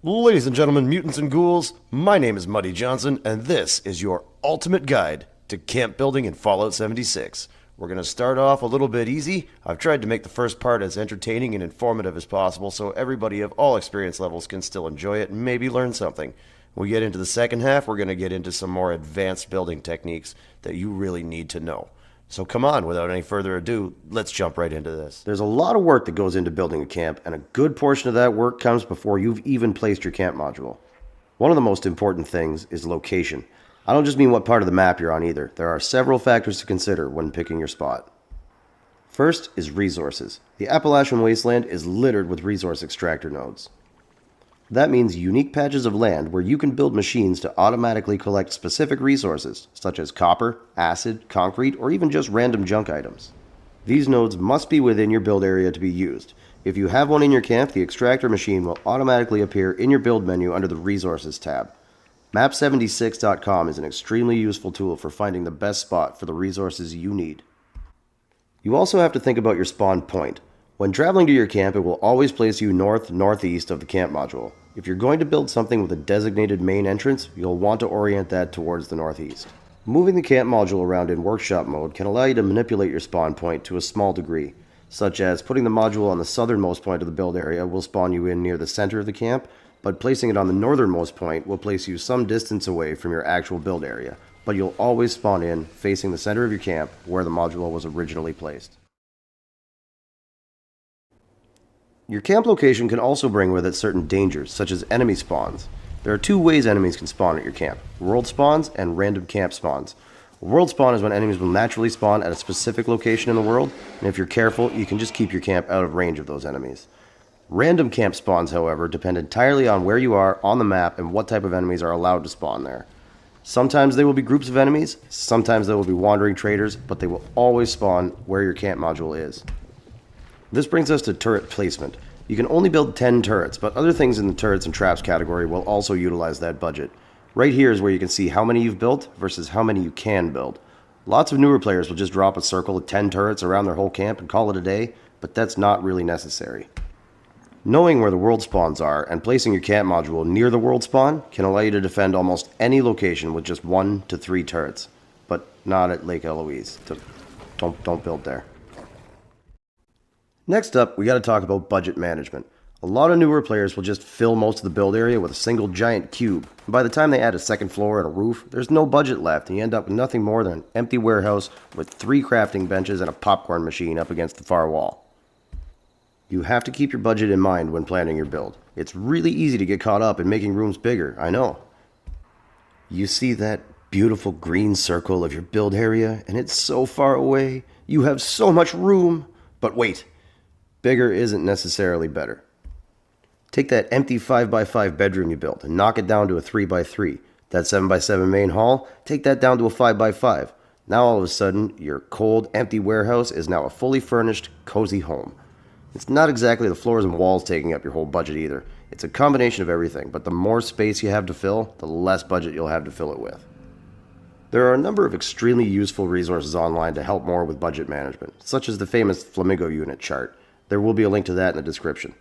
Ladies and gentlemen, mutants and ghouls, my name is Muddy Johnson, and this is your ultimate guide to camp building in Fallout 76. We're going to start off a little bit easy. I've tried to make the first part as entertaining and informative as possible so everybody of all experience levels can still enjoy it and maybe learn something. When we get into the second half, we're going to get into some more advanced building techniques that you really need to know. So come on, without any further ado, let's jump right into this. There's a lot of work that goes into building a camp, and a good portion of that work comes before you've even placed your camp module. One of the most important things is location. I don't just mean what part of the map you're on either. There are several factors to consider when picking your spot. First is resources. The Appalachian Wasteland is littered with resource extractor nodes. That means unique patches of land where you can build machines to automatically collect specific resources, such as copper, acid, concrete, or even just random junk items. These nodes must be within your build area to be used. If you have one in your camp, the extractor machine will automatically appear in your build menu under the Resources tab. Map76.com is an extremely useful tool for finding the best spot for the resources you need. You also have to think about your spawn point. When traveling to your camp, it will always place you north-northeast of the camp module. If you're going to build something with a designated main entrance, you'll want to orient that towards the northeast. Moving the camp module around in workshop mode can allow you to manipulate your spawn point to a small degree, such as putting the module on the southernmost point of the build area will spawn you in near the center of the camp, but placing it on the northernmost point will place you some distance away from your actual build area, but you'll always spawn in facing the center of your camp where the module was originally placed. Your camp location can also bring with it certain dangers, such as enemy spawns. There are two ways enemies can spawn at your camp: world spawns and random camp spawns. A world spawn is when enemies will naturally spawn at a specific location in the world, and if you're careful, you can just keep your camp out of range of those enemies. Random camp spawns, however, depend entirely on where you are on the map and what type of enemies are allowed to spawn there. Sometimes they will be groups of enemies, sometimes they will be wandering traders, but they will always spawn where your camp module is. This brings us to turret placement. You can only build 10 turrets, but other things in the turrets and traps category will also utilize that budget. Right here is where you can see how many you've built versus how many you can build. Lots of newer players will just drop a circle of 10 turrets around their whole camp and call it a day, but that's not really necessary. Knowing where the world spawns are and placing your camp module near the world spawn can allow you to defend almost any location with just 1 to 3 turrets, but not at Lake Eloise. Don't build there. Next up, we got to talk about budget management. A lot of newer players will just fill most of the build area with a single giant cube. And by the time they add a second floor and a roof, there's no budget left, and you end up with nothing more than an empty warehouse with 3 crafting benches and a popcorn machine up against the far wall. You have to keep your budget in mind when planning your build. It's really easy to get caught up in making rooms bigger, I know. You see that beautiful green circle of your build area, and it's so far away. You have so much room. But wait. Bigger isn't necessarily better. Take that empty 5x5 bedroom you built and knock it down to a 3x3. That 7x7 main hall, take that down to a 5x5. Now all of a sudden, your cold, empty warehouse is now a fully furnished, cozy home. It's not exactly the floors and walls taking up your whole budget either. It's a combination of everything, but the more space you have to fill, the less budget you'll have to fill it with. There are a number of extremely useful resources online to help more with budget management, such as the famous Flamingo unit chart. There will be a link to that in the description.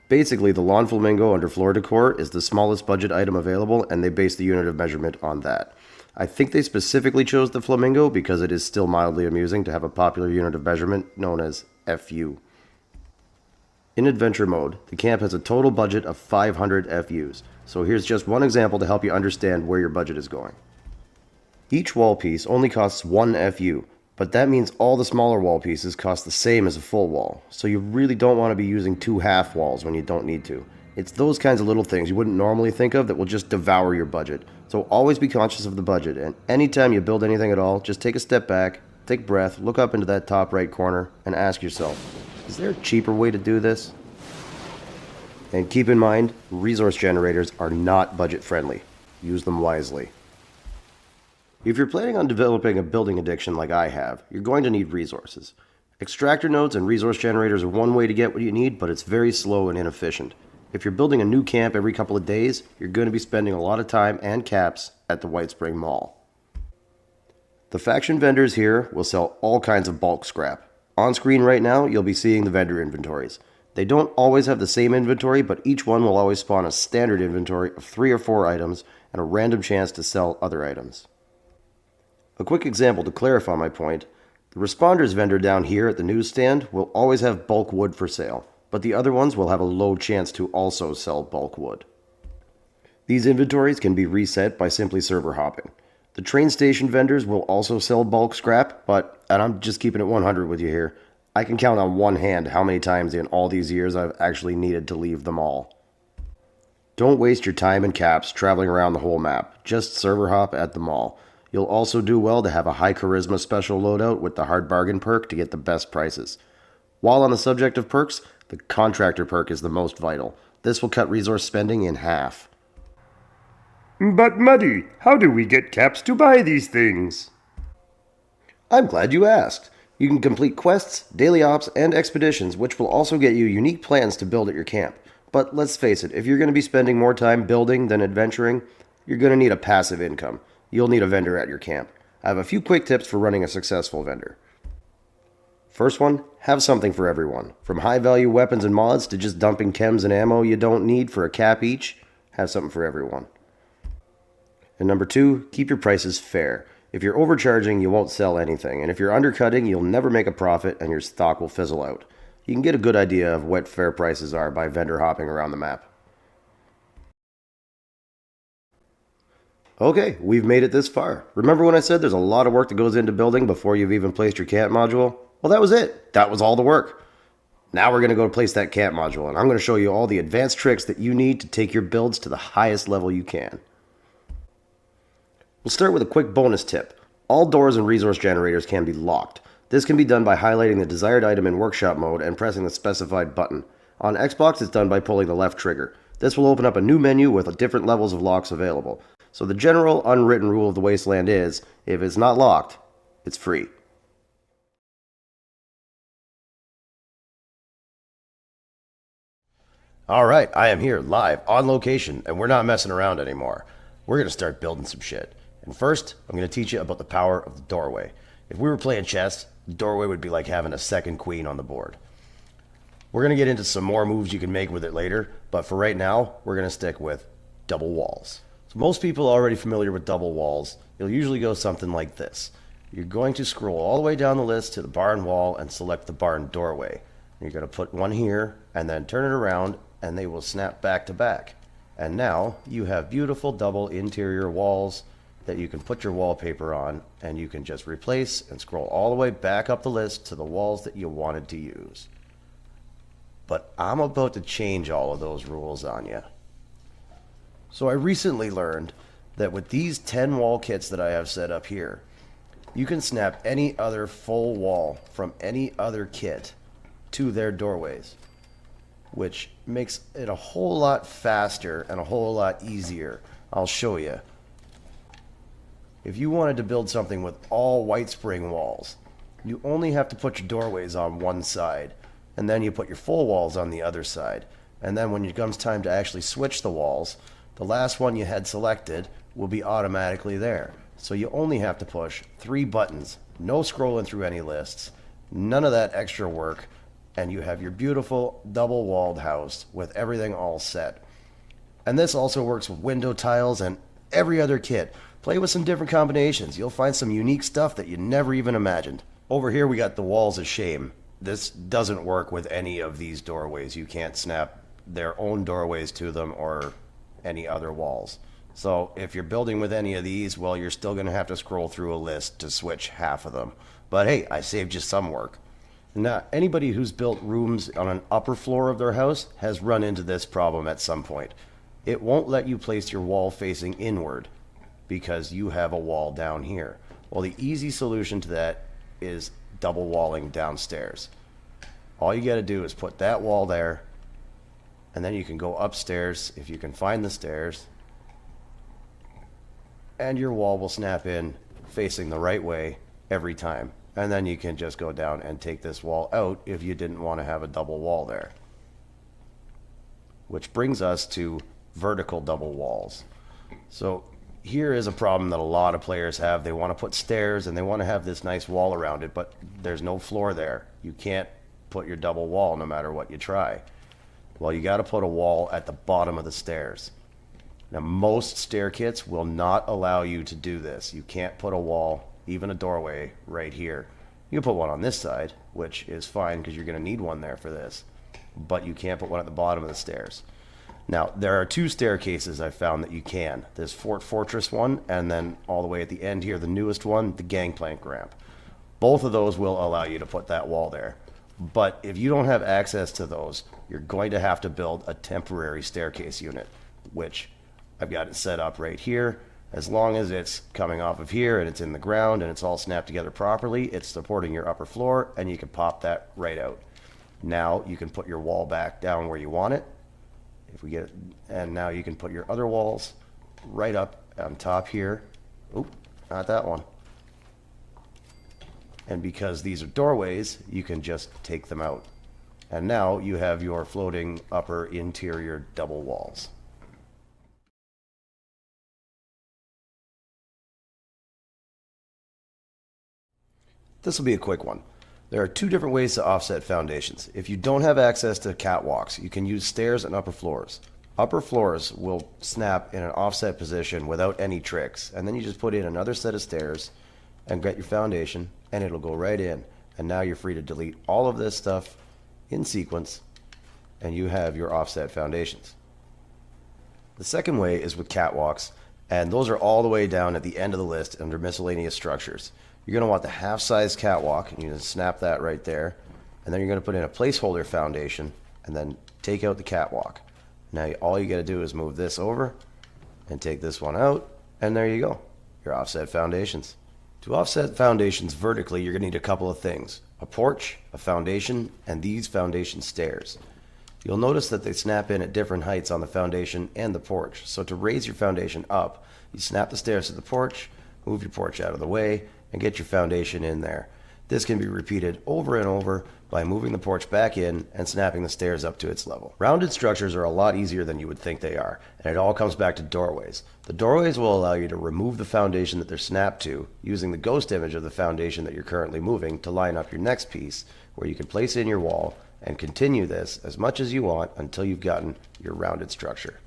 Basically, the lawn flamingo under floor decor is the smallest budget item available, and they base the unit of measurement on that. I think they specifically chose the flamingo because it is still mildly amusing to have a popular unit of measurement known as FU. In adventure mode, the camp has a total budget of 500 FUs, so here's just one example to help you understand where your budget is going. Each wall piece only costs 1 FU, but that means all the smaller wall pieces cost the same as a full wall, so you really don't want to be using 2 half walls when you don't need to. It's those kinds of little things you wouldn't normally think of that will just devour your budget. So always be conscious of the budget, and anytime you build anything at all, just take a step back, take a breath, look up into that top right corner, and ask yourself, is there a cheaper way to do this? And keep in mind, resource generators are not budget friendly. Use them wisely. If you're planning on developing a building addiction like I have, you're going to need resources. Extractor nodes and resource generators are one way to get what you need, but it's very slow and inefficient. If you're building a new camp every couple of days, you're going to be spending a lot of time and caps at the White Spring Mall. The faction vendors here will sell all kinds of bulk scrap. On screen right now, you'll be seeing the vendor inventories. They don't always have the same inventory, but each one will always spawn a standard inventory of 3 or 4 items and a random chance to sell other items. A quick example to clarify my point, the responders vendor down here at the newsstand will always have bulk wood for sale, but the other ones will have a low chance to also sell bulk wood. These inventories can be reset by simply server hopping. The train station vendors will also sell bulk scrap, but, and I'm just keeping it 100 with you here, I can count on one hand how many times in all these years I've actually needed to leave them all. Don't waste your time and caps traveling around the whole map, just server hop at the mall. You'll also do well to have a high charisma special loadout with the hard bargain perk to get the best prices. While on the subject of perks, the contractor perk is the most vital. This will cut resource spending in half. But Muddy, how do we get caps to buy these things? I'm glad you asked. You can complete quests, daily ops, and expeditions, which will also get you unique plans to build at your camp. But let's face it, if you're going to be spending more time building than adventuring, you're going to need a passive income. You'll need a vendor at your camp. I have a few quick tips for running a successful vendor. First one, have something for everyone. From high-value weapons and mods to just dumping chems and ammo you don't need for a cap each, have something for everyone. And number 2, keep your prices fair. If you're overcharging, you won't sell anything, and if you're undercutting, you'll never make a profit and your stock will fizzle out. You can get a good idea of what fair prices are by vendor hopping around the map. Okay, we've made it this far. Remember when I said there's a lot of work that goes into building before you've even placed your camp module? Well, that was it. That was all the work. Now we're going to go place that camp module, and I'm going to show you all the advanced tricks that you need to take your builds to the highest level you can. We'll start with a quick bonus tip. All doors and resource generators can be locked. This can be done by highlighting the desired item in workshop mode and pressing the specified button. On Xbox, it's done by pulling the left trigger. This will open up a new menu with different levels of locks available. So the general unwritten rule of the Wasteland is, if it's not locked, it's free. Alright, I am here, live, on location, and we're not messing around anymore. We're going to start building some shit. And first, I'm going to teach you about the power of the doorway. If we were playing chess, the doorway would be like having a second queen on the board. We're going to get into some more moves you can make with it later, but for right now, we're going to stick with double walls. So most people are already familiar with double walls. It'll usually go something like this. You're going to scroll all the way down the list to the barn wall and select the barn doorway. You're going to put one here and then turn it around and they will snap back to back. And now you have beautiful double interior walls that you can put your wallpaper on, and you can just replace and scroll all the way back up the list to the walls that you wanted to use. But I'm about to change all of those rules on you. So I recently learned that with these 10 wall kits that I have set up here, you can snap any other full wall from any other kit to their doorways, which makes it a whole lot faster and a whole lot easier. I'll show you. If you wanted to build something with all white spring walls, you only have to put your doorways on one side, and then you put your full walls on the other side. And then when it comes time to actually switch the walls, the last one you had selected will be automatically there. So you only have to push 3 buttons, no scrolling through any lists, none of that extra work, and you have your beautiful double-walled house with everything all set. And this also works with window tiles and every other kit. Play with some different combinations. You'll find some unique stuff that you never even imagined. Over here we got the walls of shame. This doesn't work with any of these doorways. You can't snap their own doorways to them or any other walls. So if you're building with any of these, well, you're still going to have to scroll through a list to switch half of them. But hey, I saved you some work. Now, anybody who's built rooms on an upper floor of their house has run into this problem at some point. It won't let you place your wall facing inward because you have a wall down here. Well, the easy solution to that is double walling downstairs. All you got to do is put that wall there, and then you can go upstairs if you can find the stairs, and your wall will snap in facing the right way every time. And then you can just go down and take this wall out if you didn't want to have a double wall there. Which brings us to vertical double walls. So here is a problem that a lot of players have. They want to put stairs and they want to have this nice wall around it, but there's no floor there. You can't put your double wall no matter what you try. Well, you got to put a wall at the bottom of the stairs. Now, most stair kits will not allow you to do this. You can't put a wall, even a doorway, right here. You can put one on this side, which is fine because you're going to need one there for this. But you can't put one at the bottom of the stairs. Now, there are two staircases I've found that you can. There's Fort Fortress one, and then all the way at the end here, the newest one, the gangplank ramp. Both of those will allow you to put that wall there. But if you don't have access to those, you're going to have to build a temporary staircase unit, which I've got it set up right here. As long as it's coming off of here and it's in the ground and it's all snapped together properly, it's supporting your upper floor, and you can pop that right out. Now you can put your wall back down where you want it. If we get it, and now you can put your other walls right up on top here. Oop, not that one. And because these are doorways, you can just take them out. And now you have your floating upper interior double walls. This will be a quick one. There are two different ways to offset foundations. If you don't have access to catwalks, you can use stairs and upper floors. Upper floors will snap in an offset position without any tricks, and then you just put in another set of stairs and get your foundation, and it'll go right in. And now you're free to delete all of this stuff in sequence, and you have your offset foundations. The second way is with catwalks, and those are all the way down at the end of the list under miscellaneous structures. You're going to want the half-size catwalk, and you just snap that right there, and then you're going to put in a placeholder foundation, and then take out the catwalk. Now all you got to do is move this over, and take this one out, and there you go, your offset foundations. To offset foundations vertically, you're going to need a couple of things: a porch, a foundation, and these foundation stairs. You'll notice that they snap in at different heights on the foundation and the porch. So to raise your foundation up, you snap the stairs to the porch, move your porch out of the way, and get your foundation in there. This can be repeated over and over by moving the porch back in and snapping the stairs up to its level. Rounded structures are a lot easier than you would think they are, and it all comes back to doorways. The doorways will allow you to remove the foundation that they're snapped to, using the ghost image of the foundation that you're currently moving to line up your next piece, where you can place in your wall and continue this as much as you want until you've gotten your rounded structure.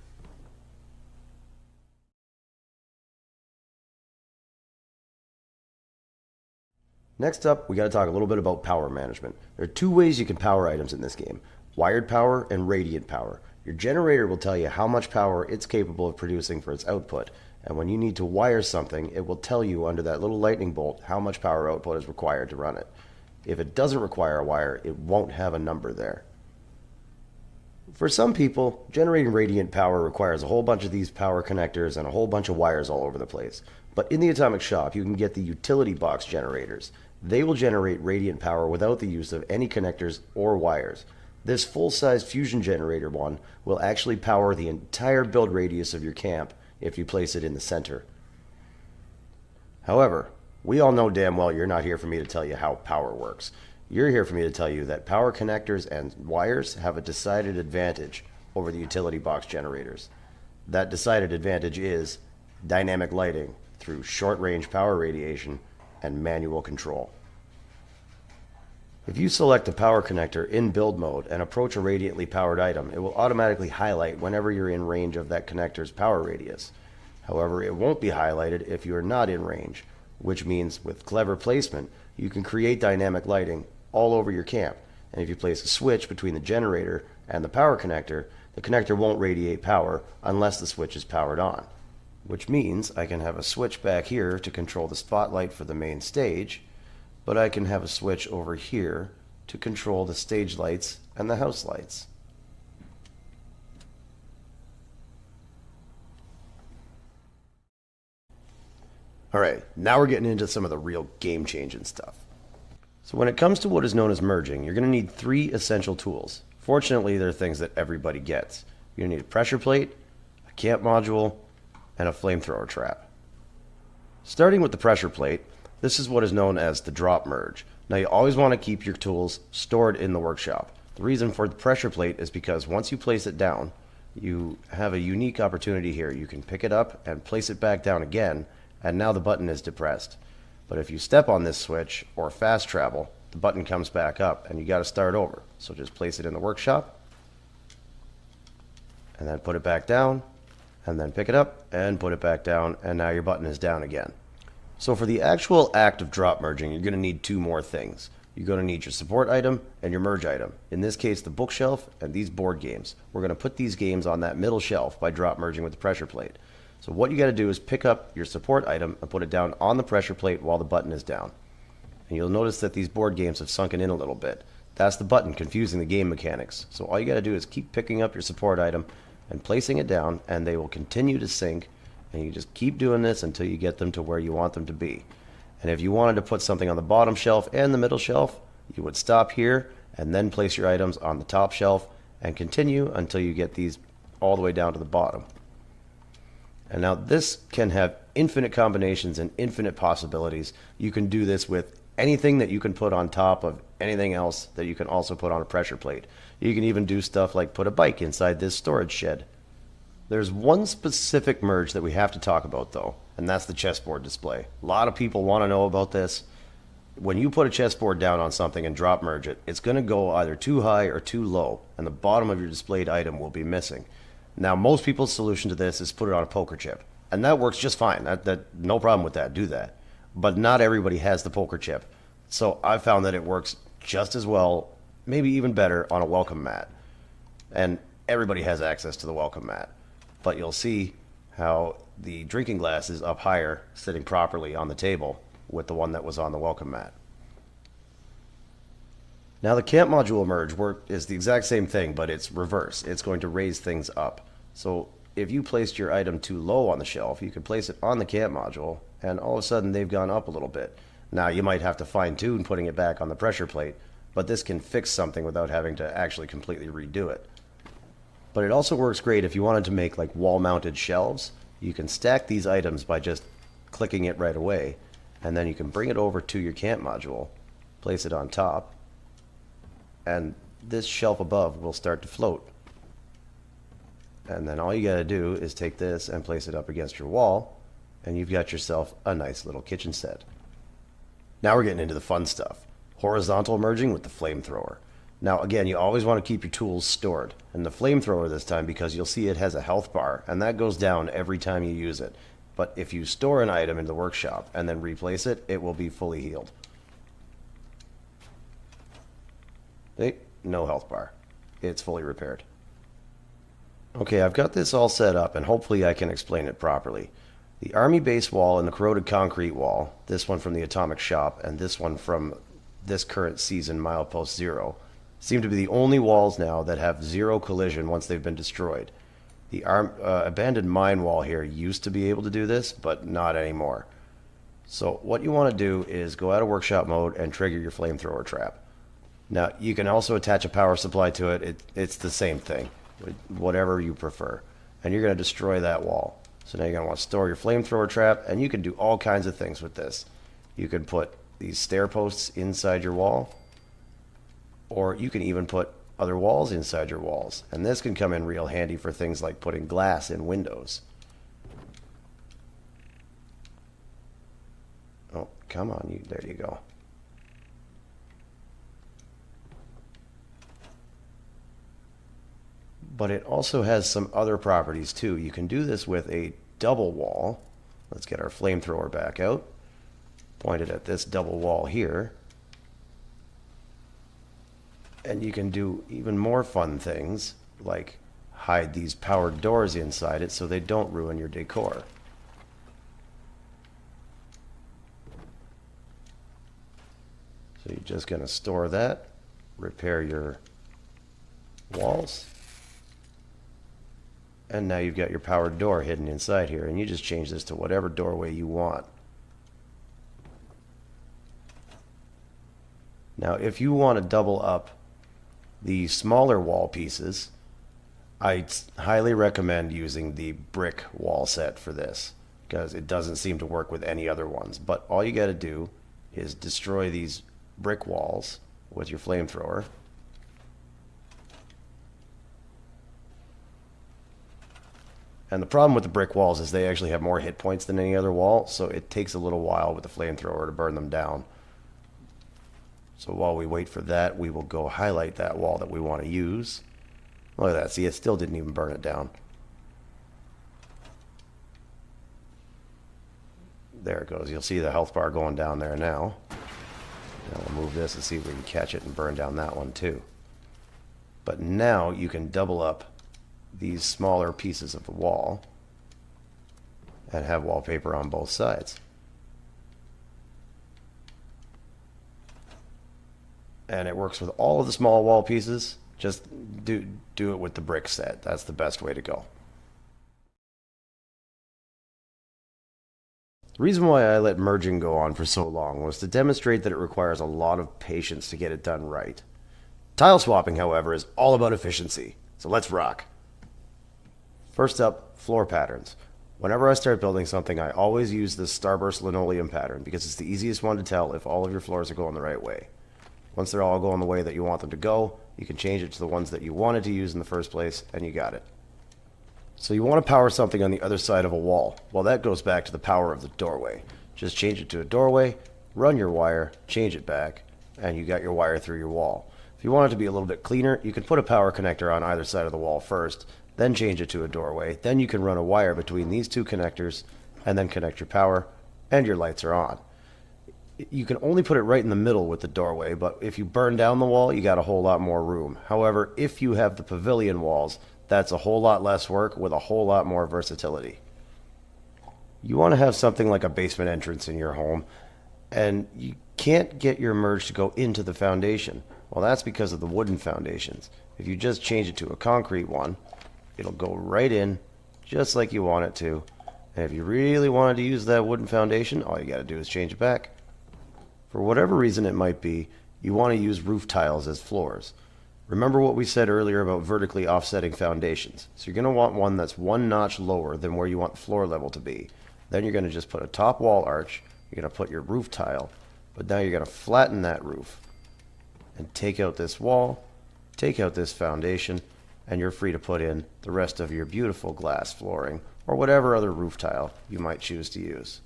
Next up, we got to talk a little bit about power management. There are two ways you can power items in this game: wired power and radiant power. Your generator will tell you how much power it's capable of producing for its output, and when you need to wire something, it will tell you under that little lightning bolt how much power output is required to run it. If it doesn't require a wire, it won't have a number there. For some people, generating radiant power requires a whole bunch of these power connectors and a whole bunch of wires all over the place. But in the Atomic Shop, you can get the utility box generators. They will generate radiant power without the use of any connectors or wires. This full-size fusion generator one will actually power the entire build radius of your camp if you place it in the center. However, we all know damn well you're not here for me to tell you how power works. You're here for me to tell you that power connectors and wires have a decided advantage over the utility box generators. That decided advantage is dynamic lighting through short-range power radiation and manual control. If you select a power connector in build mode and approach a radiantly powered item, it will automatically highlight whenever you're in range of that connector's power radius. However, it won't be highlighted if you are not in range, which means with clever placement, you can create dynamic lighting all over your camp. And if you place a switch between the generator and the connector won't radiate power unless the switch is powered on. Which means I can have a switch back here to control the spotlight for the main stage, but I can have a switch over here to control the stage lights and the house lights. Alright, now we're getting into some of the real game-changing stuff. So when it comes to what is known as merging, you're going to need 3 essential tools. Fortunately, they're things that everybody gets. You're going to need a pressure plate, a camp module, and a flamethrower trap. Starting with the pressure plate, this is what is known as the drop merge. Now you always want to keep your tools stored in the workshop. The reason for the pressure plate is because once you place it down, you have a unique opportunity here. You can pick it up and place it back down again, and now the button is depressed. But if you step on this switch or fast travel, the button comes back up and you got to start over. So just place it in the workshop and then put it back down and then pick it up and put it back down, and now your button is down again. So for the actual act of drop merging, you're going to need two more things. You're going to need your support item and your merge item. In this case, the bookshelf and these board games. We're going to put these games on that middle shelf by drop merging with the pressure plate. So what you got to do is pick up your support item and put it down on the pressure plate while the button is down. And you'll notice that these board games have sunken in a little bit. That's the button confusing the game mechanics. So all you got to do is keep picking up your support item and placing it down, and they will continue to sync, and you just keep doing this until you get them to where you want them to be. And if you wanted to put something on the bottom shelf and the middle shelf, you would stop here and then place your items on the top shelf and continue until you get these all the way down to the bottom. And now this can have infinite combinations and infinite possibilities. You can do this with anything that you can put on top of anything else that you can also put on a pressure plate. You can even do stuff like put a bike inside this storage shed. There's one specific merge that we have to talk about though, and that's the chessboard display. A lot of people want to know about this. When you put a chessboard down on something and drop merge it, it's going to go either too high or too low, and the bottom of your displayed item will be missing. Now, most people's solution to this is put it on a poker chip, and that works just fine. No problem with that. Do that. But not everybody has the poker chip. So I found that it works just as well, maybe even better, on a welcome mat. And everybody has access to the welcome mat. But you'll see how the drinking glass is up higher, sitting properly on the table with the one that was on the welcome mat. Now the camp module merge is the exact same thing, but it's reverse. It's going to raise things up. So if you placed your item too low on the shelf, you could place it on the camp module, and all of a sudden they've gone up a little bit. Now you might have to fine tune putting it back on the pressure plate, but this can fix something without having to actually completely redo it. But it also works great if you wanted to make like wall-mounted shelves. You can stack these items by just clicking it right away, and then you can bring it over to your camp module, place it on top, and this shelf above will start to float. And then all you got to do is take this and place it up against your wall, and you've got yourself a nice little kitchen set. Now we're getting into the fun stuff. Horizontal merging with the flamethrower. Now again, you always want to keep your tools stored. And the flamethrower this time, because you'll see it has a health bar, and that goes down every time you use it. But if you store an item in the workshop and then replace it, it will be fully healed. See? No health bar. It's fully repaired. Okay, I've got this all set up, and hopefully I can explain it properly. The Army base wall and the corroded concrete wall, this one from the Atomic Shop and this one from this current season, Milepost Zero, seem to be the only walls now that have zero collision once they've been destroyed. The abandoned mine wall here used to be able to do this, but not anymore. So what you want to do is go out of workshop mode and trigger your flamethrower trap. Now you can also attach a power supply to it. It's the same thing, whatever you prefer. And you're going to destroy that wall. So now you're going to want to store your flamethrower trap, and you can do all kinds of things with this. You can put these stair posts inside your wall, or you can even put other walls inside your walls. And this can come in real handy for things like putting glass in windows. Oh, come on, there you go. But it also has some other properties too. You can do this with a double wall. Let's get our flamethrower back out. Point it at this double wall here. And you can do even more fun things, like hide these powered doors inside it so they don't ruin your decor. So you're just going to store that, repair your walls, and now you've got your powered door hidden inside here, and you just change this to whatever doorway you want. Now if you want to double up the smaller wall pieces, I highly recommend using the brick wall set for this, because it doesn't seem to work with any other ones. But all you got to do is destroy these brick walls with your flamethrower. And the problem with the brick walls is they actually have more hit points than any other wall, so it takes a little while with the flamethrower to burn them down. So while we wait for that, we will go highlight that wall that we want to use. Look at that. See, it still didn't even burn it down. There it goes. You'll see the health bar going down there now. Now we'll move this and see if we can catch it and burn down that one too. But now you can double up these smaller pieces of the wall and have wallpaper on both sides. And it works with all of the small wall pieces. Just do it with the brick set. That's the best way to go. The reason why I let merging go on for so long was to demonstrate that it requires a lot of patience to get it done right. Tile swapping, however, is all about efficiency. So let's rock. First up, floor patterns. Whenever I start building something, I always use this starburst linoleum pattern because it's the easiest one to tell if all of your floors are going the right way. Once they're all going the way that you want them to go, you can change it to the ones that you wanted to use in the first place, and you got it. So you want to power something on the other side of a wall. Well, that goes back to the power of the doorway. Just change it to a doorway, run your wire, change it back, and you got your wire through your wall. If you want it to be a little bit cleaner, you can put a power connector on either side of the wall first, then change it to a doorway. Then you can run a wire between these two connectors, and then connect your power, and your lights are on. You can only put it right in the middle with the doorway, but if you burn down the wall, you got a whole lot more room. However, if you have the pavilion walls, that's a whole lot less work with a whole lot more versatility. You want to have something like a basement entrance in your home, and you can't get your merge to go into the foundation. Well, that's because of the wooden foundations. If you just change it to a concrete one, it'll go right in just like you want it to. And if you really wanted to use that wooden foundation, all you got to do is change it back. For whatever reason it might be, you want to use roof tiles as floors. Remember what we said earlier about vertically offsetting foundations. So you're going to want one that's one notch lower than where you want the floor level to be. Then you're going to just put a top wall arch, you're going to put your roof tile, but now you're going to flatten that roof and take out this wall, take out this foundation, and you're free to put in the rest of your beautiful glass flooring or whatever other roof tile you might choose to use.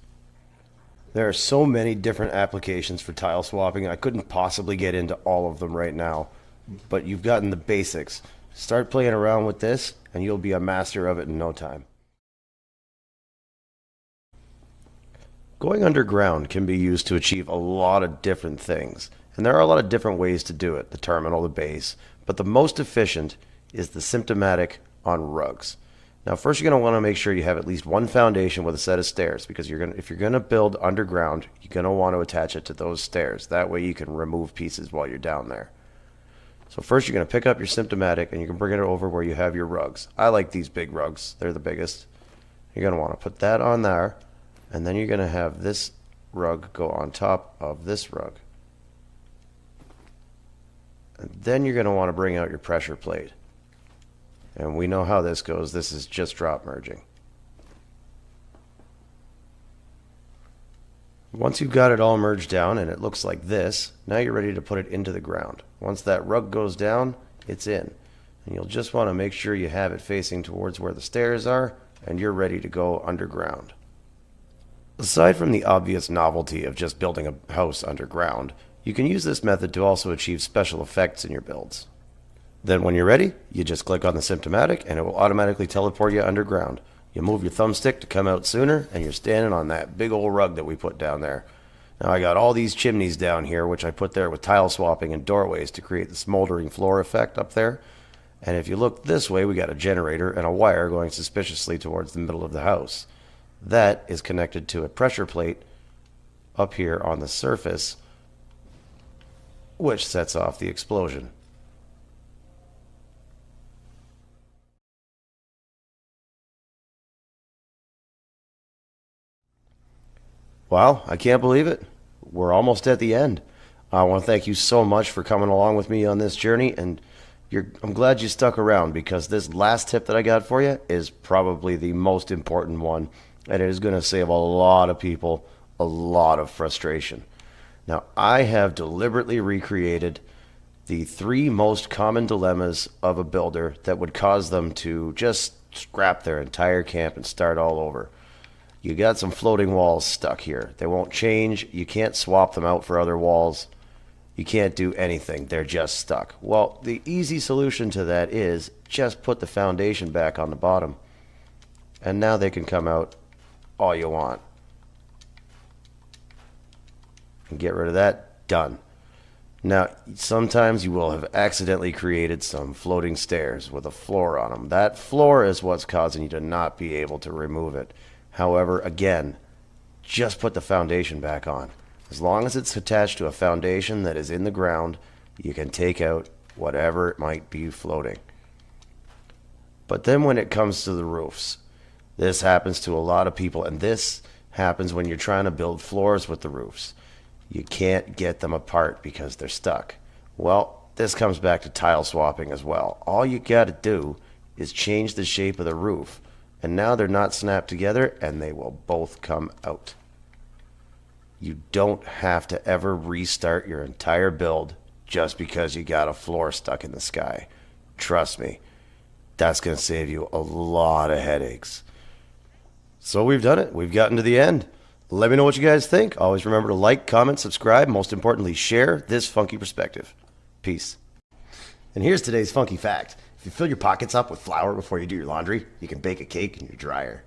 There are so many different applications for tile swapping. I couldn't possibly get into all of them right now, but you've gotten the basics. Start playing around with this and you'll be a master of it in no time. Going underground can be used to achieve a lot of different things, and there are a lot of different ways to do it, the terminal, the base, but the most efficient is the symptomatic on rugs. Now first you're going to want to make sure you have at least one foundation with a set of stairs, because if you're going to build underground, you're going to want to attach it to those stairs. That way you can remove pieces while you're down there. So first you're going to pick up your symptomatic and you can bring it over where you have your rugs. I like these big rugs. They're the biggest. You're going to want to put that on there, and then you're going to have this rug go on top of this rug. And then you're going to want to bring out your pressure plate. And we know how this goes. This is just drop merging. Once you've got it all merged down and it looks like this, now you're ready to put it into the ground. Once that rug goes down, it's in. And you'll just want to make sure you have it facing towards where the stairs are, and you're ready to go underground. Aside from the obvious novelty of just building a house underground, you can use this method to also achieve special effects in your builds. Then when you're ready, you just click on the symptomatic and it will automatically teleport you underground. You move your thumbstick to come out sooner and you're standing on that big old rug that we put down there. Now I got all these chimneys down here, which I put there with tile swapping and doorways to create the smoldering floor effect up there. And if you look this way, we got a generator and a wire going suspiciously towards the middle of the house. That is connected to a pressure plate up here on the surface, which sets off the explosion. Wow, I can't believe it. We're almost at the end. I want to thank you so much for coming along with me on this journey, and I'm glad you stuck around, because this last tip that I got for you is probably the most important one, and it is going to save a lot of people a lot of frustration. Now, I have deliberately recreated the 3 most common dilemmas of a builder that would cause them to just scrap their entire camp and start all over. You got some floating walls stuck here. They won't change. You can't swap them out for other walls. You can't do anything. They're just stuck. Well, the easy solution to that is just put the foundation back on the bottom. And now they can come out all you want. And get rid of that. Done. Now, sometimes you will have accidentally created some floating stairs with a floor on them. That floor is what's causing you to not be able to remove it. However, again, just put the foundation back on. As long as it's attached to a foundation that is in the ground, you can take out whatever it might be floating. But then when it comes to the roofs, this happens to a lot of people, and this happens when you're trying to build floors with the roofs. You can't get them apart because they're stuck. Well, this comes back to tile swapping as well. All you got to do is change the shape of the roof, and now they're not snapped together and they will both come out. You don't have to ever restart your entire build just because you got a floor stuck in the sky. Trust me, that's going to save you a lot of headaches. So we've done it. We've gotten to the end. Let me know what you guys think. Always remember to like, comment, subscribe, most importantly, share this funky perspective. Peace. And here's today's funky fact. If you fill your pockets up with flour before you do your laundry, you can bake a cake in your dryer.